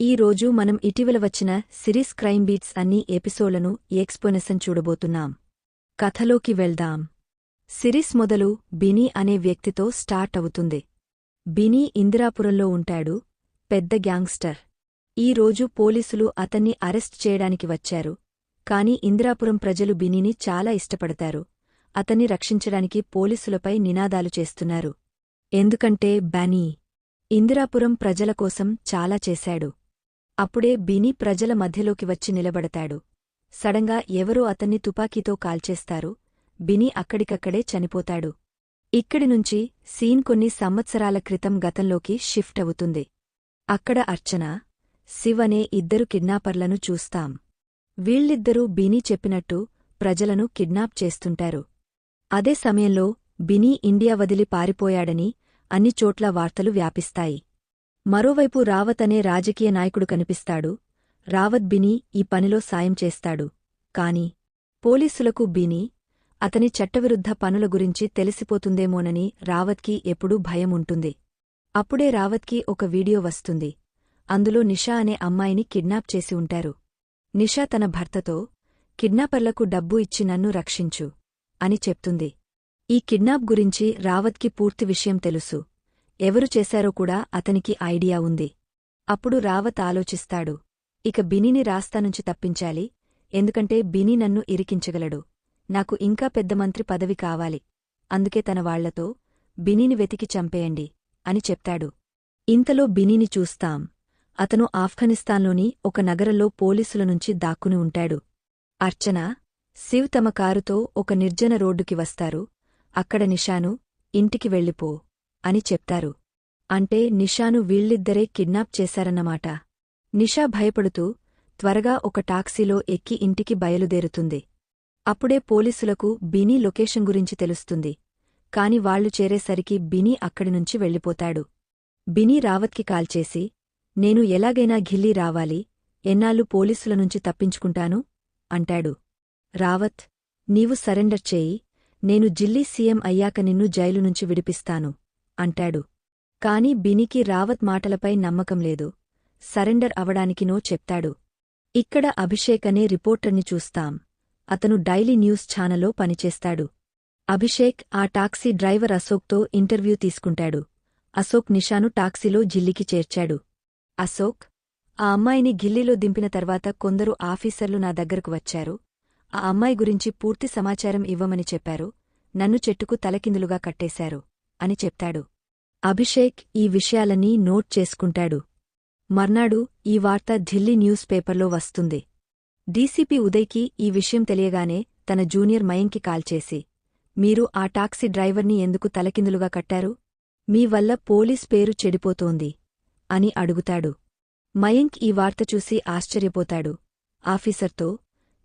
ఈ రోజు మనం ఇటీవల వచ్చిన సిరీస్ క్రైమ్ బీట్స్ అన్ని ఎపిసోడ్లను ఎక్స్ప్లెనేషన్ చూడబోతున్నాం. కథలోకి వెళ్దాం. సిరీస్ మొదలు బినీ అనే వ్యక్తితో స్టార్ట్ అవుతుంది. బినీ ఇందిరాపురంలో ఉంటాడు, పెద్ద గ్యాంగ్స్టర్. ఈ రోజు పోలీసులు అతన్ని అరెస్ట్ చేయడానికి వచ్చారు, కాని ఇందిరాపురం ప్రజలు బినీని చాలా ఇష్టపడతారు. అతన్ని రక్షించడానికి పోలీసులపై నినాదాలు చేస్తున్నారు. ఎందుకంటే బనీ ఇందిరాపురం ప్రజల కోసం చాలా చేశాడు. అప్పుడే బినీ ప్రజల మధ్యలోకి వచ్చి నిలబడతాడు. సడంగా ఎవరో అతన్ని తుపాకీతో కాల్చేస్తారు. బినీ అక్కడికక్కడే చనిపోతాడు. ఇక్కడినుంచి సీన్ కొన్ని సంవత్సరాల క్రితం గతంలోకి షిఫ్ట్ అవుతుంది. అక్కడ అర్చన, శివ్ అనే ఇద్దరు కిడ్నాపర్లను చూస్తాం. వీళ్ళిద్దరూ బినీ చెప్పినట్టు ప్రజలను కిడ్నాప్ చేస్తుంటారు. అదే సమయంలో బినీ ఇండియా వదిలి పారిపోయాడని అన్ని చోట్ల వార్తలు వ్యాపిస్తాయి. మరోవైపు రావత్ అనే రాజకీయ నాయకుడు కనిపిస్తాడు. రావత్ బినీ ఈ పనిలో సాయం చేస్తాడు. కాని పోలీసులకు బినీ, అతని చట్టవిరుద్ధ పనుల గురించి తెలిసిపోతుందేమోనని రావత్కి ఎప్పుడూ భయం ఉంటుంది. అప్పుడే రావత్కి ఒక వీడియో వస్తుంది. అందులో నిషా అనే అమ్మాయిని కిడ్నాప్ చేసి ఉంటారు. నిషా తన భర్తతో, కిడ్నాపర్లకు డబ్బు ఇచ్చి నన్ను రక్షించు అని చెప్తుంది. ఈ కిడ్నాప్ గురించి రావత్కి పూర్తి విషయం తెలుసు. ఎవరు చేశారో కూడా అతనికి ఐడియా ఉంది. అప్పుడు రావత్ ఆలోచిస్తాడు, ఇక బినీని రాస్తానుంచి తప్పించాలి. ఎందుకంటే బినీ నన్ను ఇరికించగలడు. నాకు ఇంకా పెద్ద మంత్రి పదవి కావాలి. అందుకే తన వాళ్లతో, బినీని వెతికి చంపేయండి అని చెప్తాడు. ఇంతలో బినీని చూస్తాం. అతను ఆఫ్ఘనిస్తాన్లోని ఒక నగరంలో పోలీసుల నుంచి దాక్కుని ఉంటాడు. అర్చన, శివ్ తమ కారుతో ఒక నిర్జన రోడ్డుకి వస్తారు. అక్కడ నిషాను, ఇంటికి వెళ్ళిపో అని చెప్తారు. అంటే నిషాను వీళ్ళిద్దరే కిడ్నాప్ చేశారన్నమాట. నిషా భయపడుతూ త్వరగా ఒక టాక్సీలో ఎక్కి ఇంటికి బయలుదేరుతుంది. అప్పుడే పోలీసులకు బినీ లొకేషన్ గురించి తెలుస్తుంది. కాని వాళ్లు చేరేసరికి బినీ అక్కడినుంచి వెళ్ళిపోతాడు. బినీ రావత్కి కాల్చేసి, నేను ఎలాగైనా ఘిల్లీ రావాలి, ఎన్నాళ్ళు పోలీసుల నుంచి తప్పించుకుంటాను అంటాడు. రావత్, నీవు సరెండర్ చేయి, నేను ఢిల్లీ సీఎం అయ్యాక నిన్ను జైలు నుంచి విడిపిస్తాను అంటాడు. కాని బినీకి రావత్ మాటలపై నమ్మకం లేదు. సరెండర్ అవడానికి నో చెప్తాడు. ఇక్కడ అభిషేక్ అనే రిపోర్టర్ని చూస్తాం. అతను డైలీ న్యూస్ ఛానల్లో పనిచేస్తాడు. అభిషేక్ ఆ టాక్సీ డ్రైవర్ అశోక్తో ఇంటర్వ్యూ తీసుకుంటాడు. అశోక్ నిషాను టాక్సీలో ఢిల్లీకి చేర్చాడు. అశోక్, ఆ అమ్మాయిని ఢిల్లీలో దింపిన తర్వాత కొందరు ఆఫీసర్లు నా దగ్గరకు వచ్చారు. ఆ అమ్మాయి గురించి పూర్తి సమాచారం ఇవ్వమని చెప్పారు. నన్ను చెట్టుకు తలకిందులుగా కట్టేశారు అని చెప్తాడు. అభిషేక్ ఈ విషయాలన్నీ నోట్ చేసుకుంటాడు. మర్నాడు ఈ వార్త ఢిల్లీ న్యూస్ పేపర్లో వస్తుంది. డీసీపీ ఉదయ్కి ఈ విషయం తెలియగానే తన జూనియర్ మయంక్కి కాల్చేసి, మీరు ఆ టాక్సీ డ్రైవర్ని ఎందుకు తలకిందులుగా కట్టారు? మీ వల్ల పోలీస్ పేరు చెడిపోతోంది అని అడుగుతాడు. మయంక్ ఈ వార్త చూసి ఆశ్చర్యపోతాడు. ఆఫీసర్తో,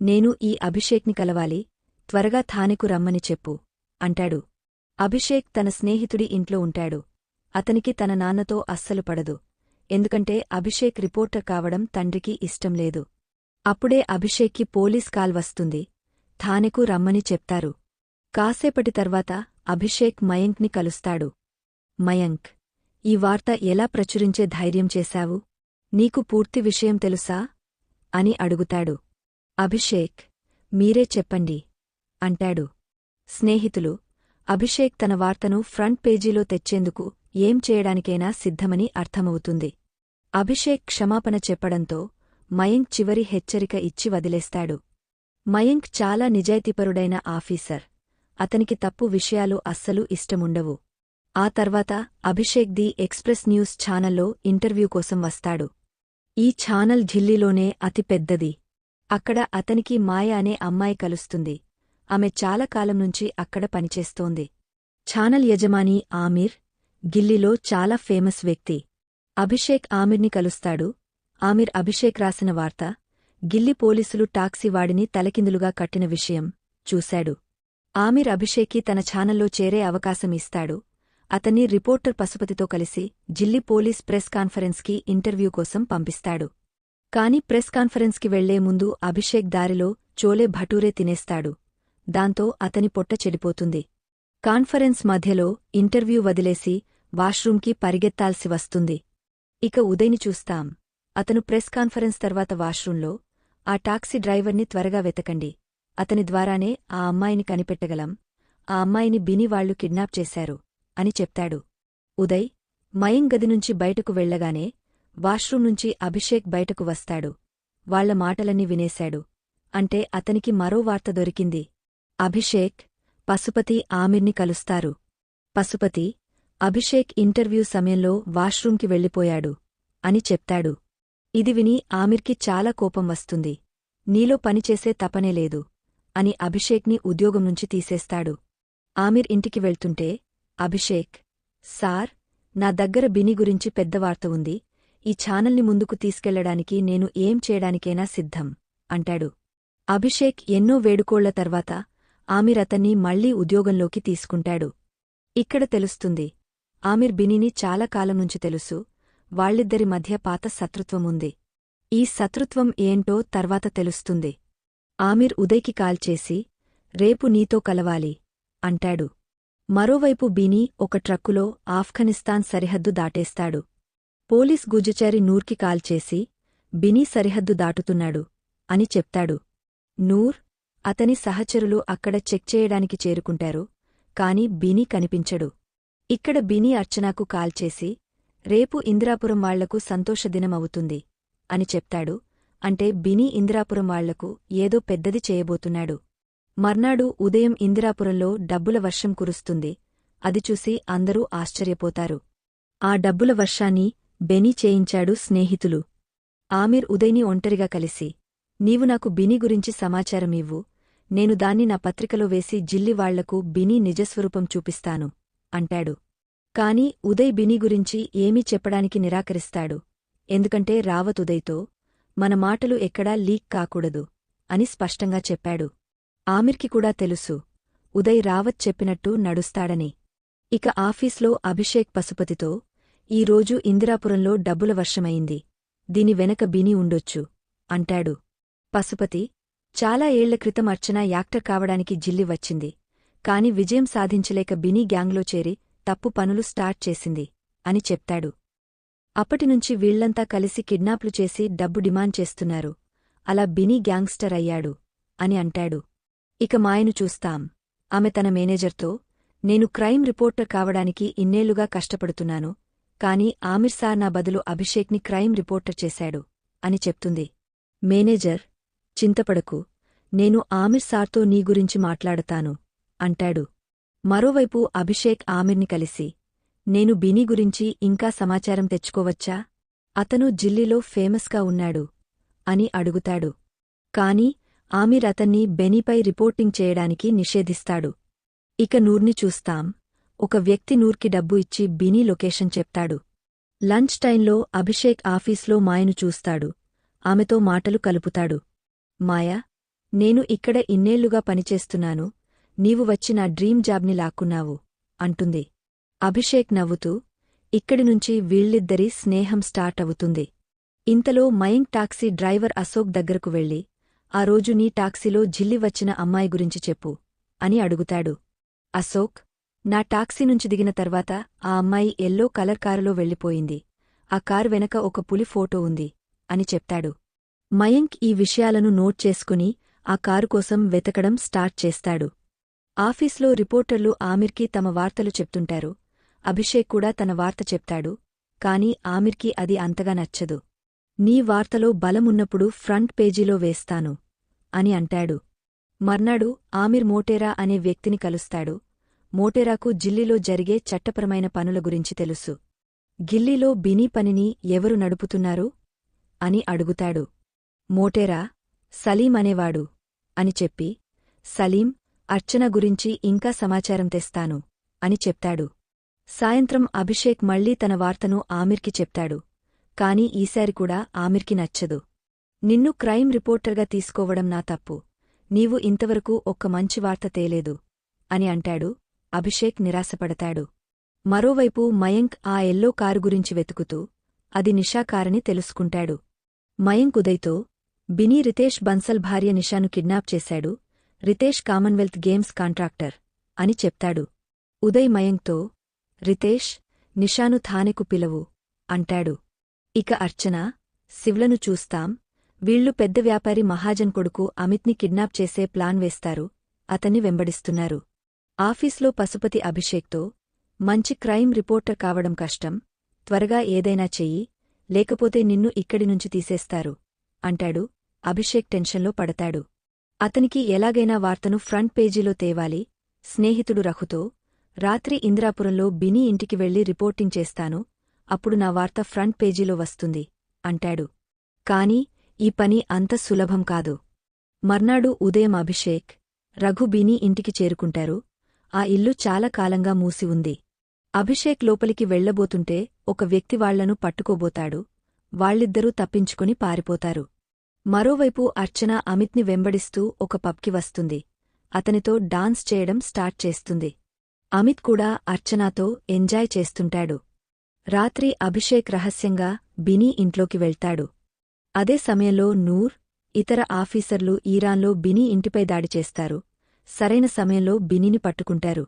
నేను ఈ అభిషేక్ని కలవాలి, త్వరగా థానెకు రమ్మని చెప్పు అంటాడు. అభిషేక్ తన స్నేహితుడి ఇంట్లో ఉంటాడు. అతనికి తన నాన్నతో అస్సలు పడదు. ఎందుకంటే అభిషేక్ రిపోర్టర్ కావడం తండ్రికి ఇష్టం లేదు. అప్పుడే అభిషేక్కి పోలీస్ కాల్ వస్తుంది. థానెకు రమ్మని చెప్తారు. కాసేపటి తర్వాత అభిషేక్ మయంక్ని కలుస్తాడు. మయంక్, ఈ వార్త ఎలా ప్రచురించే ధైర్యం చేశావు? నీకు పూర్తి విషయం తెలుసా అని అడుగుతాడు. అభిషేక్, మీరే చెప్పండి అంటాడు. స్నేహితులు, అభిషేక్ తన వార్తను ఫ్రంట్ పేజీలో తెచ్చేందుకు ఏం చేయడానికైనా సిద్ధమని అర్థమవుతుంది. అభిషేక్ క్షమాపణ చెప్పడంతో మయంక్ చివరి హెచ్చరిక ఇచ్చి వదిలేస్తాడు. మయంక్ చాలా నిజాయితీపరుడైన ఆఫీసర్. అతనికి తప్పు విషయాలు అస్సలు ఇష్టముండవు. ఆ తర్వాత అభిషేక్ ది ఎక్స్ప్రెస్ న్యూస్ ఛానల్లో ఇంటర్వ్యూ కోసం వస్తాడు. ఈ ఛానల్ ఢిల్లీలోనే అతి పెద్దది. అక్కడ అతనికి మాయ అనే అమ్మాయి కలుస్తుంది. ఆమె చాలా కాలం నుంచి అక్కడ పనిచేస్తోంది. ఛానల్ యజమాని ఆమిర్, ఢిల్లీలో చాలా ఫేమస్ వ్యక్తి. అభిషేక్ ఆమిర్ని కలుస్తాడు. ఆమిర్ అభిషేక్ రాసిన వార్త, ఢిల్లీ పోలీసులు టాక్సీ వాడిని తలకిందులుగా కట్టిన విషయం చూశాడు. ఆమిర్ అభిషేక్కి తన ఛానల్లో చేరే అవకాశం ఇస్తాడు. అతన్ని రిపోర్టర్ పశుపతితో కలిసి ఢిల్లీ పోలీస్ ప్రెస్ కాన్ఫరెన్స్కి ఇంటర్వ్యూ కోసం పంపిస్తాడు. కాని ప్రెస్ కాన్ఫరెన్స్కి వెళ్లే ముందు అభిషేక్ దారిలో చోలే భటూరే తినేస్తాడు. దాంతో అతని పొట్ట చెడిపోతుంది. కాన్ఫరెన్స్ మధ్యలో ఇంటర్వ్యూ వదిలేసి వాష్రూంకి పరిగెత్తాల్సి వస్తుంది. ఇక ఉదయ్ని చూస్తాం. అతను ప్రెస్ కాన్ఫరెన్స్ తర్వాత వాష్రూంలో ఆ టాక్సీ డ్రైవర్ని త్వరగా వెతకండి, అతని ద్వారానే ఆ అమ్మాయిని కనిపెట్టగలం, ఆ అమ్మాయిని బిని వాళ్లు కిడ్నాప్ చేశారు అని చెప్తాడు. ఉదయ్ మయంక్ గదినుంచి బయటకు వెళ్లగానే వాష్రూం నుంచి అభిషేక్ బయటకు వస్తాడు. వాళ్ల మాటలన్నీ వినేశాడు. అంటే అతనికి మరో వార్త దొరికింది. అభిషేక్, పశుపతి ఆమిర్ని కలుస్తారు. పశుపతి, అభిషేక్ ఇంటర్వ్యూ సమయంలో వాష్రూంకి వెళ్ళిపోయాడు అని చెప్తాడు. ఇది విని ఆమిర్కి చాలా కోపం వస్తుంది. నీలో పనిచేసే తపనేలేదు అని అభిషేక్ని ఉద్యోగం నుంచి తీసేస్తాడు. ఆమిర్ ఇంటికి వెళ్తుంటే అభిషేక్, సార్, నా దగ్గర బిని గురించి పెద్ద వార్త ఉంది, ఈ ఛానల్ని ముందుకు తీసుకెళ్లడానికి నేను ఏం చేయడానికైనా సిద్ధం అంటాడు. అభిషేక్ ఎన్నో వేడుకోళ్ల తర్వాత ఆమిర్ అతన్ని మళ్లీ ఉద్యోగంలోకి తీసుకుంటాడు. ఇక్కడ తెలుస్తుంది, ఆమిర్ బినీని చాలా కాలం నుంచి తెలుసు, వాళ్ళిద్దరి మధ్య పాత శత్రుత్వముంది. ఈ శత్రుత్వం ఏంటో తర్వాత తెలుస్తుంది. ఆమిర్ ఉదయ్కి కాల్ చేసి, రేపు నీతో కలవాలి అంటాడు. మరోవైపు బినీ ఒక ట్రక్కులో ఆఫ్ఘనిస్తాన్ సరిహద్దు దాటేస్తాడు. పోలీస్ గుజ్జచారి నూర్కి కాల్ చేసి, బినీ సరిహద్దు దాటుతున్నాడు అని చెప్తాడు. నూర్, అతని సహచరులు అక్కడ చెక్ చేయడానికి చేరుకుంటారు, కాని బినీ కనిపించడు. ఇక్కడ బినీ అర్చనాకు కాల్ చేసి, రేపు ఇందిరాపురం వాళ్లకు సంతోషదినం అవుతుంది అని చెప్తాడు. అంటే బినీ ఇందిరాపురం వాళ్లకు ఏదో పెద్దది చేయబోతున్నాడు. మర్నాడు ఉదయం ఇందిరాపురంలో డబ్బుల వర్షం కురుస్తుంది. అది చూసి అందరూ ఆశ్చర్యపోతారు. ఆ డబ్బుల వర్షాన్ని బెనీ చేయించాడు స్నేహితులు. ఆమిర్ ఉదయ్ని ఒంటరిగా కలిసి, నీవు నాకు బినీ గురించి సమాచారం ఇవ్వు, నేను దాన్ని నా పత్రికలో వేసి జిల్లివాళ్లకు బినీ నిజస్వరూపం చూపిస్తాను అంటాడు. కాని ఉదయ్ బినీ గురించి ఏమీ చెప్పడానికి నిరాకరిస్తాడు. ఎందుకంటే రావత్ ఉదయ్తో, మన మాటలు ఎక్కడా లీక్ కాకూడదు అని స్పష్టంగా చెప్పాడు. ఆమిర్కి కూడా తెలుసు, ఉదయ్ రావత్ చెప్పినట్టు నడుస్తాడని. ఇక ఆఫీస్లో అభిషేక్ పశుపతితో, ఈరోజు ఇందిరాపురంలో డబ్బుల వర్షమైంది, దీని వెనక బినీ ఉండొచ్చు అంటాడు. పశుపతి, చాలా ఏళ్ల క్రితం అర్చన యాక్టర్ కావడానికి జిల్లి వచ్చింది, కాని విజయం సాధించలేక బినీ గ్యాంగ్లో చేరి తప్పు పనులు స్టార్ట్ చేసింది అని చెప్తాడు. అప్పటినుంచి వీళ్లంతా కలిసి కిడ్నాప్లు చేసి డబ్బు డిమాండ్ చేస్తున్నారు, అలా బినీ గ్యాంగ్స్టర్ అయ్యాడు అని అంటాడు. ఇక మాయను చూస్తాం. ఆమె తన మేనేజర్తో, నేను క్రైమ్ రిపోర్టర్ కావడానికి ఇన్నేళ్లుగా కష్టపడుతున్నాను, కాని ఆమిర్ సార్ నా బదులు అభిషేక్ని క్రైమ్ రిపోర్టర్ చేశాడు అని చెప్తుంది. మేనేజర్, చింతపడకు, నేను ఆమిర్ సార్తో నీ గురించి మాట్లాడతాను అంటాడు. మరోవైపు అభిషేక్ ఆమిర్ని కలిసి, నేను బినీ గురించి ఇంకా సమాచారం తెచ్చుకోవచ్చా, అతను జిల్లీలో ఫేమస్గా ఉన్నాడు అని అడుగుతాడు. కాని ఆమిర్ అతన్ని బెనీపై రిపోర్టింగ్ చేయడానికి నిషేధిస్తాడు. ఇక నూర్ని చూస్తాం. ఒక వ్యక్తి నూర్కి డబ్బు ఇచ్చి బినీ లొకేషన్ చెప్తాడు. లంచ్ టైంలో అభిషేక్ ఆఫీస్లో మాయను చూస్తాడు. ఆమెతో మాటలు కలుపుతాడు. మాయా, నేను ఇక్కడ ఇన్నేళ్లుగా పనిచేస్తున్నాను, నీవు వచ్చి నా డ్రీమ్ జాబ్ని లాక్కున్నావు అంటుంది. అభిషేక్ నవ్వుతూ, ఇక్కడినుంచి వీళ్ళిద్దరి స్నేహం స్టార్ట్ అవుతుంది. ఇంతలో మయంక్ టాక్సీ డ్రైవర్ అశోక్ దగ్గరకు వెళ్ళి, ఆ రోజు నీ టాక్సీలో జిల్లి వచ్చిన అమ్మాయి గురించి చెప్పు అని అడుగుతాడు. అశోక్, నా టాక్సీ నుంచి దిగిన తర్వాత ఆ అమ్మాయి ఎల్లో కలర్ కారులో వెళ్ళిపోయింది, ఆ కారు వెనక ఒక పులి ఫోటో ఉంది అని చెప్తాడు. మయంక్ ఈ విషయాలను నోట్ చేసుకుని ఆ కారు కోసం వెతకడం స్టార్ట్ చేస్తాడు. ఆఫీస్లో రిపోర్టర్లు ఆమిర్కి తమ వార్తలు చెప్తుంటారు. అభిషేక్ కూడా తన వార్త చెప్తాడు. కాని ఆమిర్కి అది అంతగా నచ్చదు. నీ వార్తలో బలమున్నప్పుడు ఫ్రంట్ పేజీలో వేస్తాను అని అంటాడు. మర్నాడు ఆమిర్ మోటేరా అనే వ్యక్తిని కలుస్తాడు. మోటేరాకు జిల్లీలో జరిగే చట్టపరమైన పనుల గురించి తెలుసు. గిల్లీలో బినీ పనిని ఎవరు నడుపుతున్నారు అని అడుగుతాడు. మోటేరా, సలీం అనేవాడు అని చెప్పి, సలీం, అర్చన గురించి ఇంకా సమాచారం తెస్తాను అని చెప్తాడు. సాయంత్రం అభిషేక్ మళ్లీ తన వార్తను ఆమిర్కి చెప్తాడు. కాని ఈసారి కూడా ఆమిర్కి నచ్చదు. నిన్ను క్రైమ్ రిపోర్టర్గా తీసుకోవడం నా తప్పు, నీవు ఇంతవరకు ఒక్క మంచి వార్త తేలేదు అని అంటాడు. అభిషేక్ నిరాశపడతాడు. మరోవైపు మయంక్ ఆ ఎల్లో కారు గురించి వెతుకుతూ అది నిషా కారని తెలుసుకుంటాడు. మయంక్ ఉదయ్తో, బినీ రితేష్ బన్సల్ భార్య నిషాను కిడ్నాప్ చేశాడు, రితేష్ కామన్వెల్త్ గేమ్స్ కాంట్రాక్టర్ అని చెప్తాడు. ఉదయ్ మయంక్తో, రితేష్, నిషాను థానెకు పిలవు అంటాడు. ఇక అర్చన, శివ్లను చూస్తాం. వీళ్లు పెద్ద వ్యాపారి మహాజన్ కొడుకు అమిత్ని కిడ్నాప్ చేసే ప్లాన్ వేస్తారు. అతన్ని వెంబడిస్తున్నారు. ఆఫీస్లో పశుపతి అభిషేక్తో, మంచి క్రైమ్ రిపోర్టర్ కావడం కష్టం, త్వరగా ఏదైనా చెయ్యి, లేకపోతే నిన్ను ఇక్కడి నుంచి తీసేస్తారు అంటాడు. అభిషేక్ టెన్షన్లో పడతాడు. అతనికి ఎలాగైనా వార్తను ఫ్రంట్ పేజీలో తేవాలి. స్నేహితుడు రఘుతో, రాత్రి ఇంద్రాపురంలో బినీ ఇంటికి వెళ్లి రిపోర్టింగ్ చేస్తాను, అప్పుడు నా వార్త ఫ్రంట్ పేజీలో వస్తుంది అంటాడు. కాని ఈ పని అంత సులభం కాదు. మర్నాడు ఉదయం అభిషేక్, రఘు బినీ ఇంటికి చేరుకుంటారు. ఆ ఇల్లు చాలా కాలంగా మూసి ఉంది. అభిషేక్ లోపలికి వెళ్లబోతుంటే ఒక వ్యక్తి వాళ్లను పట్టుకోబోతాడు. వాళ్ళిద్దరూ తప్పించుకుని పారిపోతారు. మరోవైపు అర్చన అమిత్ని వెంబడిస్తూ ఒక పబ్కి వస్తుంది. అతనితో డాన్స్ చేయడం స్టార్ట్ చేస్తుంది. అమిత్ కూడా అర్చనాతో ఎంజాయ్ చేస్తుంటాడు. రాత్రి అభిషేక్ రహస్యంగా బినీ ఇంట్లోకి వెళ్తాడు. అదే సమయంలో నూర్, ఇతర ఆఫీసర్లు ఈరాన్లో బినీ ఇంటిపై దాడి చేస్తారు. సరైన సమయంలో బినీని పట్టుకుంటారు.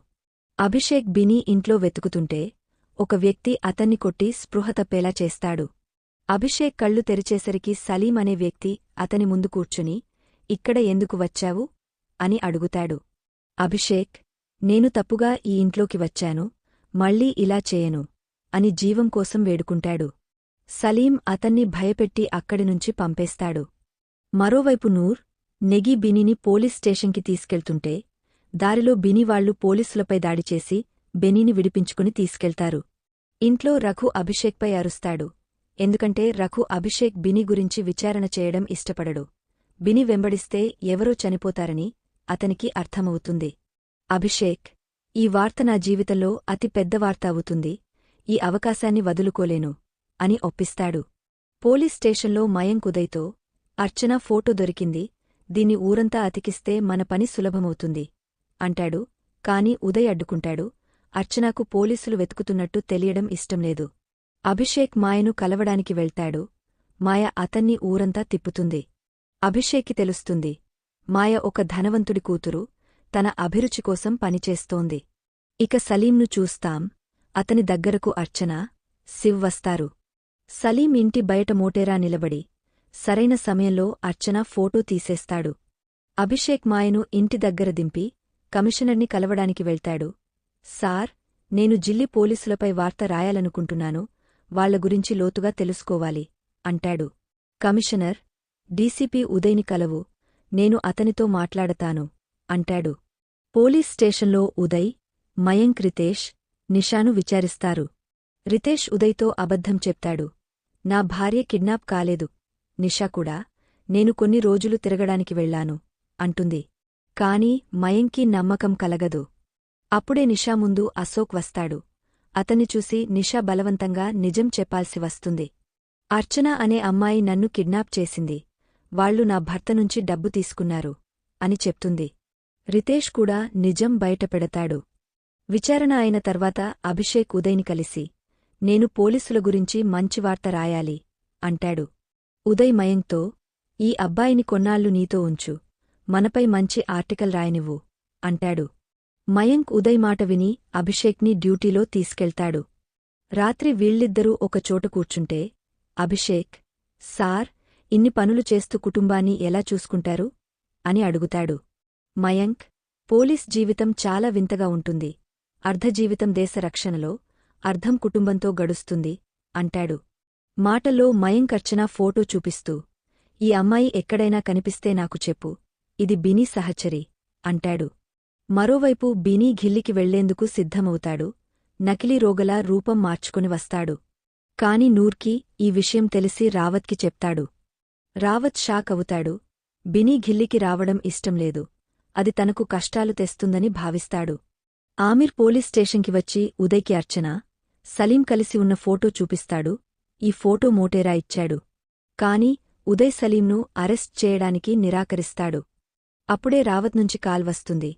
అభిషేక్ బినీ ఇంట్లో వెతుకుతుంటే ఒక వ్యక్తి అతన్ని కొట్టి స్పృహ తప్పేలా చేస్తాడు. అభిషేక్ కళ్ళు తెరిచేసరికి సలీం అనే వ్యక్తి అతని ముందు కూర్చుని, ఇక్కడ ఎందుకు వచ్చావు అని అడుగుతాడు. అభిషేక్, నేను తప్పుగా ఈ ఇంట్లోకి వచ్చాను, మళ్ళీ ఇలా చేయను అని జీవం కోసం వేడుకుంటాడు. సలీం అతన్ని భయపెట్టి అక్కడినుంచి పంపేస్తాడు. మరోవైపు నూర్, నెగి బినీని పోలీస్ స్టేషన్కి తీసుకెళ్తుంటే దారిలో బినీవాళ్లు పోలీసులపై దాడిచేసి బెనీని విడిపించుకుని తీసుకెళ్తారు. ఇంట్లో రఘు అభిషేక్పై అరుస్తాడు. ఎందుకంటే రఘు అభిషేక్ బినీ గురించి విచారణ చేయడం ఇష్టపడడు. బినీ వెంబడిస్తే ఎవరో చనిపోతారని అతనికి అర్థమవుతుంది. అభిషేక్, ఈ వార్త నా జీవితంలో అతి పెద్ద వార్త అవుతుంది, ఈ అవకాశాన్ని వదులుకోలేను అని ఒప్పిస్తాడు. పోలీస్ స్టేషన్లో మయాంక్ ఉదయ్తో, అర్చన ఫోటో దొరికింది, దీన్ని ఊరంతా అతికిస్తే మన పని సులభమవుతుంది అంటాడు. కాని ఉదయ్ అడ్డుకుంటాడు. అర్చనకు పోలీసులు వెతుకుతున్నట్టు తెలియడం ఇష్టంలేదు. అభిషేక్ మాయను కలవడానికి వెళ్తాడు. మాయ అతన్ని ఊరంతా తిప్పుతుంది. అభిషేక్కి తెలుస్తుంది, మాయ ఒక ధనవంతుడి కూతురు, తన అభిరుచి కోసం పనిచేస్తోంది. ఇక సలీంను చూస్తాం. అతని దగ్గరకు అర్చన, శివ్ వస్తారు. సలీం ఇంటి బయట మోటేరా నిలబడి సరైన సమయంలో అర్చన ఫోటో తీసేస్తాడు. అభిషేక్ మాయను ఇంటి దగ్గర దింపి కమిషనర్ని కలవడానికి వెళ్తాడు. సార్, నేను జిల్లి పోలీసులపై వార్త రాయాలనుకుంటున్నాను, వాళ్ల గురించి లోతుగా తెలుసుకోవాలి అంటాడు. కమిషనర్, డీసీపీ ఉదయ్ని కలవు, నేను అతనితో మాట్లాడతాను అంటాడు. పోలీస్ స్టేషన్లో ఉదయ్, మయాంక్ రితేష్, నిషాను విచారిస్తారు. రితేష్ ఉదయ్తో అబద్ధం చెప్తాడు. నా భార్య కిడ్నాప్ కాలేదు. నిషా కూడా, నేను కొన్ని రోజులు తిరగడానికి వెళ్లాను అంటుంది. కాని మయాంక్కి నమ్మకం కలగదు. అప్పుడే నిషా ముందు అశోక్ వస్తాడు. అతన్ని చూసి నిషా బలవంతంగా నిజం చెప్పాల్సి వస్తుంది. అర్చన అనే అమ్మాయి నన్ను కిడ్నాప్ చేసింది, వాళ్లు నా భర్త నుంచి డబ్బు తీసుకున్నారు అని చెప్తుంది. రితేష్ కూడా నిజం బయటపెడతాడు. విచారణ అయిన తర్వాత అభిషేక్ ఉదయ్ని కలిసి, నేను పోలీసుల గురించి మంచి వార్త రాయాలి అంటాడు. ఉదయ్ మయాంక్తో, ఈ అబ్బాయిని కొన్నాళ్లు నీతో ఉంచు, మనపై మంచి ఆర్టికల్ రాయనివ్వు అంటాడు. మయాంక్ ఉదయ్ మాట విని అభిషేక్ని డ్యూటీలో తీసుకెళ్తాడు. రాత్రి వీళ్ళిద్దరూ ఒకచోట కూర్చుంటే అభిషేక్, సార్, ఇన్ని పనులు చేస్తూ కుటుంబాన్ని ఎలా చూసుకుంటారు అని అడుగుతాడు. మయాంక్, పోలీస్ జీవితం చాలా వింతగా ఉంటుంది, అర్ధజీవితం దేశ రక్షణలో, అర్ధం కుటుంబంతో గడుస్తుంది అంటాడు. మాటల్లో మయాంక్ అర్చన ఫోటో చూపిస్తూ, ఈ అమ్మాయి ఎక్కడైనా కనిపిస్తే నాకు చెప్పు, ఇది బినీ సహచరి అంటాడు. మరోవైపు బినీ ఘిల్లికి వెళ్లేందుకు సిద్ధమవుతాడు. నకిలీ రోగలా రూపం మార్చుకుని వస్తాడు. కాని నూర్కి ఈ విషయం తెలిసి రావత్కి చెప్తాడు. రావత్ షాక్ అవుతాడు. బినీ ఘిల్లికి రావడం ఇష్టంలేదు, అది తనకు కష్టాలు తెస్తుందని భావిస్తాడు. ఆమిర్ పోలీస్ స్టేషన్కి వచ్చి ఉదయ్కి అర్చన, సలీం కలిసి ఉన్న ఫోటో చూపిస్తాడు. ఈ ఫోటో మోటేరా ఇచ్చాడు. కాని ఉదయ్ సలీంను అరెస్ట్ చేయడానికి నిరాకరిస్తాడు. అప్పుడే రావత్ నుంచి కాల్ వస్తుంది.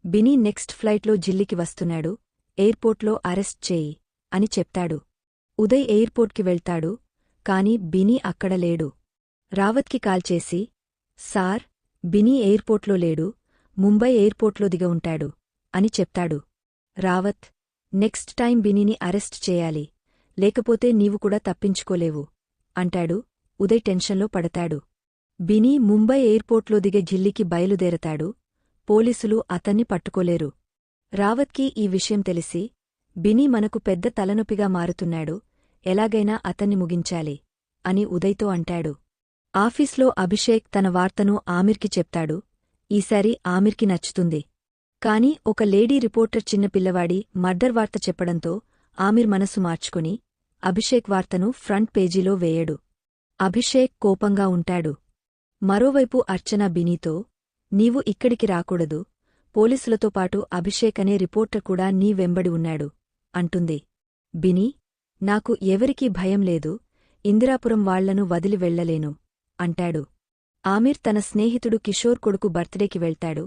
బినీ నెక్స్ట్ ఫ్లైట్లో జిల్లికి వస్తున్నాడు, ఎయిర్పోర్ట్లో అరెస్ట్ చేయి అని చెప్తాడు. ఉదయ్ ఎయిర్పోర్ట్కి వెళ్తాడు. కాని బినీ అక్కడ లేడు. రావత్కి కాల్ చేసి, సార్, బినీ ఎయిర్పోర్ట్లో లేడు, ముంబై ఎయిర్పోర్ట్లో దిగ ఉంటాడు అని చెప్తాడు. రావత్, నెక్స్ట్ టైం బినీని అరెస్ట్ చేయాలి, లేకపోతే నీవు కూడా తప్పించుకోలేవు అంటాడు. ఉదయ్ టెన్షన్లో పడతాడు. బినీ ముంబై ఎయిర్పోర్ట్లో దిగే ఢిల్లీకి బయలుదేరతాడు. పోలీసులు అతన్ని పట్టుకోలేరు. రావత్కి ఈ విషయం తెలిసి, బినీ మనకు పెద్ద తలనొప్పిగా మారుతున్నాడు, ఎలాగైనా అతన్ని ముగించాలి అని ఉదయ్తో అంటాడు. ఆఫీస్లో అభిషేక్ తన వార్తను ఆమిర్కి చెప్తాడు. ఈసారి ఆమిర్కి నచ్చుతుంది. కాని ఒక లేడీ రిపోర్టర్ చిన్నపిల్లవాడి మర్డర్ వార్త చెప్పడంతో ఆమిర్ మనసు మార్చుకుని అభిషేక్ వార్తను ఫ్రంట్ పేజీలో వేయడు. అభిషేక్ కోపంగా ఉంటాడు. మరోవైపు అర్చన బినీతో, నీవు ఇక్కడికి రాకూడదు, పోలీసులతో పాటు అభిషేక్ అనే రిపోర్టర్ కూడా నీ వెంబడి ఉన్నాడు అంటుంది. బినీ, నాకు ఎవరికీ భయం లేదు, ఇందిరాపురం వాళ్లను వదిలి వెళ్లలేను అంటాడు. ఆమిర్ తన స్నేహితుడు కిషోర్ కొడుకు బర్త్డేకి వెళ్తాడు.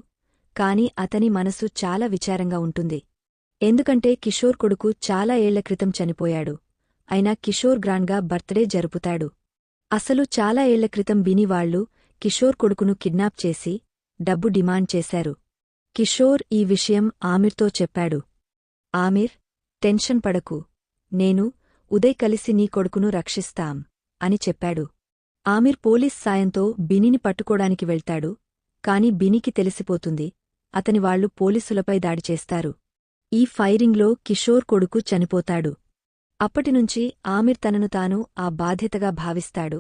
కాని అతని మనసు చాలా విచారంగా ఉంటుంది. ఎందుకంటే కిషోర్ కొడుకు చాలా ఏళ్ల క్రితం చనిపోయాడు. అయినా కిషోర్ గ్రాండ్గా బర్త్డే జరుపుతాడు. అసలు చాలా ఏళ్ల క్రితం బినీ వాళ్లు కిషోర్ కొడుకును కిడ్నాప్ చేసి డబ్బు డిమాండ్ చేశారు. కిషోర్ ఈ విషయం ఆమిర్తో చెప్పాడు. ఆమిర్, టెన్షన్ పడకు, నేను, ఉదయ్ కలిసి నీ కొడుకును రక్షిస్తాం అని చెప్పాడు. ఆమిర్ పోలీస్ సాయంతో బినీని పట్టుకోడానికి వెళ్తాడు. కాని బినీకి తెలిసిపోతుంది, అతని వాళ్లు పోలీసులపై దాడి చేస్తారు. ఈ ఫైరింగ్లో కిషోర్ కొడుకు చనిపోతాడు. అప్పటినుంచి ఆమిర్ తనను తాను ఆ బాధ్యతగా భావిస్తాడు.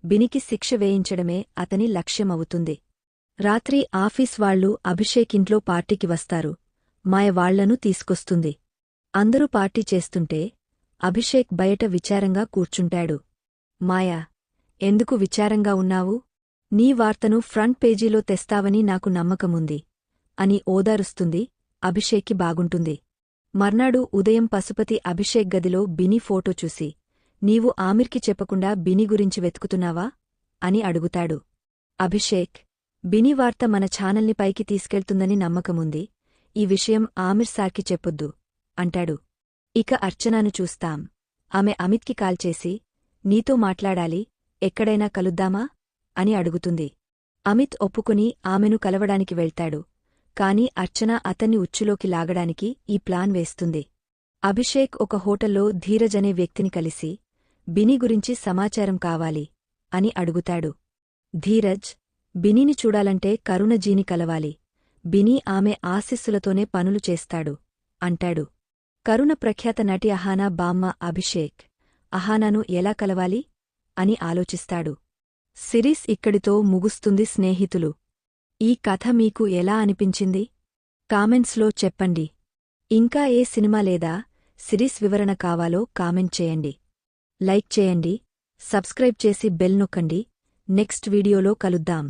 బినికి శిక్ష వేయించడమే అతని లక్ష్యమవుతుంది. రాత్రి ఆఫీస్ వాళ్లు అభిషేక్ ఇంట్లో పార్టీకి వస్తారు. మాయ వాళ్లను తీసుకొస్తుంది. అందరూ పార్టీ చేస్తుంటే అభిషేక్ బయట విచారంగా కూర్చుంటాడు. మాయా, ఎందుకు విచారంగా ఉన్నావు? నీ వార్తను ఫ్రంట్ పేజీలో తెస్తావని నాకు నమ్మకముంది అని ఓదారుస్తుంది. అభిషేక్కి బాగుంటుంది. మర్నాడు ఉదయం పశుపతి అభిషేక్ గదిలో బినీ ఫోటో చూసి, నీవు ఆమిర్కి చెప్పకుండా బినీ గురించి వెతుకుతున్నావా అని అడుగుతాడు. అభిషేక్, బినీ వార్త మన ఛానల్ని పైకి తీసుకెళ్తుందని నమ్మకముంది, ఈ విషయం ఆమిర్ సార్కి చెప్పొద్దు అంటాడు. ఇక అర్చనాను చూస్తాం. ఆమె అమిత్కి కాల్ చేసి, నీతో మాట్లాడాలి, ఎక్కడైనా కలుద్దామా అని అడుగుతుంది. అమిత్ ఒప్పుకుని ఆమెను కలవడానికి వెళ్తాడు. కాని అర్చన అతన్ని ఉచ్చులోకి లాగడానికి ఈ ప్లాన్ వేస్తుంది. అభిషేక్ ఒక హోటల్లో ధీరజ్ అనే వ్యక్తిని కలిసి, బినీ గురించి సమాచారం కావాలి అని అడుగుతాడు. ధీరజ్, బినీని చూడాలంటే కరుణజీని కలవాలి, బినీ ఆమె ఆశీస్సులతోనే పనులు చేస్తాడు అంటాడు. కరుణ ప్రఖ్యాత నటి అహానా బామ్మ. అభిషేక్, అహానాను ఎలా కలవాలి అని ఆలోచిస్తాడు. సిరీస్ ఇక్కడితో ముగుస్తుంది స్నేహితులు. ఈ కథ మీకు ఎలా అనిపించింది? కామెంట్స్లో చెప్పండి. ఇంకా ఏ సినిమా లేదా సిరీస్ వివరణ కావాలో కామెంట్ చేయండి. లైక్ చేయండి, సబ్స్క్రైబ్ చేసి బెల్ నొక్కండి. నెక్స్ట్ వీడియోలో కలుద్దాం.